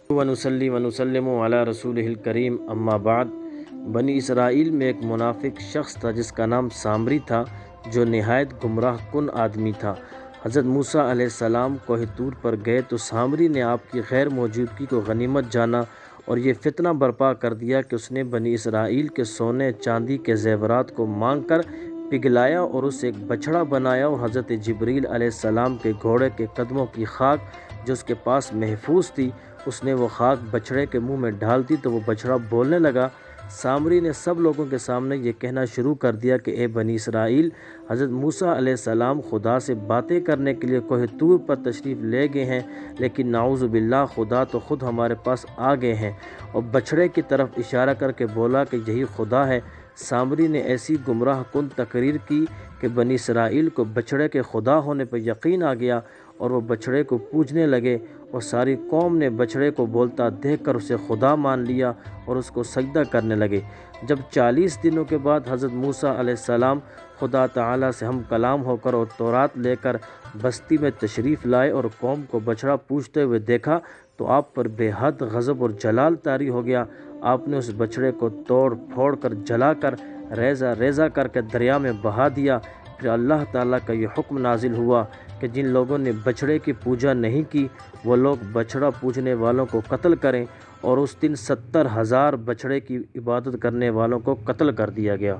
ونصلی ونسلم علی رسولہ الکریم اما بعد۔ بنی اسرائیل میں ایک منافق شخص تھا جس کا نام سامری تھا، جو نہایت گمراہ کن آدمی تھا۔ حضرت موسیٰ علیہ السلام کوہ طور پر گئے تو سامری نے آپ کی غیر موجودگی کو غنیمت جانا اور یہ فتنہ برپا کر دیا کہ اس نے بنی اسرائیل کے سونے چاندی کے زیورات کو مانگ کر پگھلایا اور اسے ایک بچھڑا بنایا، اور حضرت جبریل علیہ السلام کے گھوڑے کے قدموں کی خاک جو اس کے پاس محفوظ تھی، اس نے وہ خاک بچھڑے کے منہ میں ڈال دی تو وہ بچھڑا بولنے لگا۔ سامری نے سب لوگوں کے سامنے یہ کہنا شروع کر دیا کہ اے بنی اسرائیل، حضرت موسیٰ علیہ السلام خدا سے باتیں کرنے کے لیے کوہ طور پر تشریف لے گئے ہیں، لیکن نعوذ باللہ خدا تو خود ہمارے پاس آ گئے ہیں، اور بچھڑے کی طرف اشارہ کر کے بولا کہ یہی خدا ہے۔ سامری نے ایسی گمراہ کن تقریر کی کہ بنی اسرائیل کو بچھڑے کے خدا ہونے پر یقین آ گیا، اور وہ بچھڑے کو پوجنے لگے، اور ساری قوم نے بچھڑے کو بولتا دیکھ کر اسے خدا مان لیا اور اس کو سجدہ کرنے لگے۔ جب 40 دنوں کے بعد حضرت موسیٰ علیہ السلام خدا تعالیٰ سے ہم کلام ہو کر اور تورات لے کر بستی میں تشریف لائے اور قوم کو بچھڑا پوجتے ہوئے دیکھا تو آپ پر بے حد غضب اور جلال طاری ہو گیا۔ آپ نے اس بچھڑے کو توڑ پھوڑ کر جلا کر ریزہ ریزہ کر کے دریا میں بہا دیا۔ پھر اللہ تعالیٰ کا یہ حکم نازل ہوا کہ جن لوگوں نے بچھڑے کی پوجا نہیں کی وہ لوگ بچھڑا پوجنے والوں کو قتل کریں، اور اس دن 70,000 بچھڑے کی عبادت کرنے والوں کو قتل کر دیا گیا۔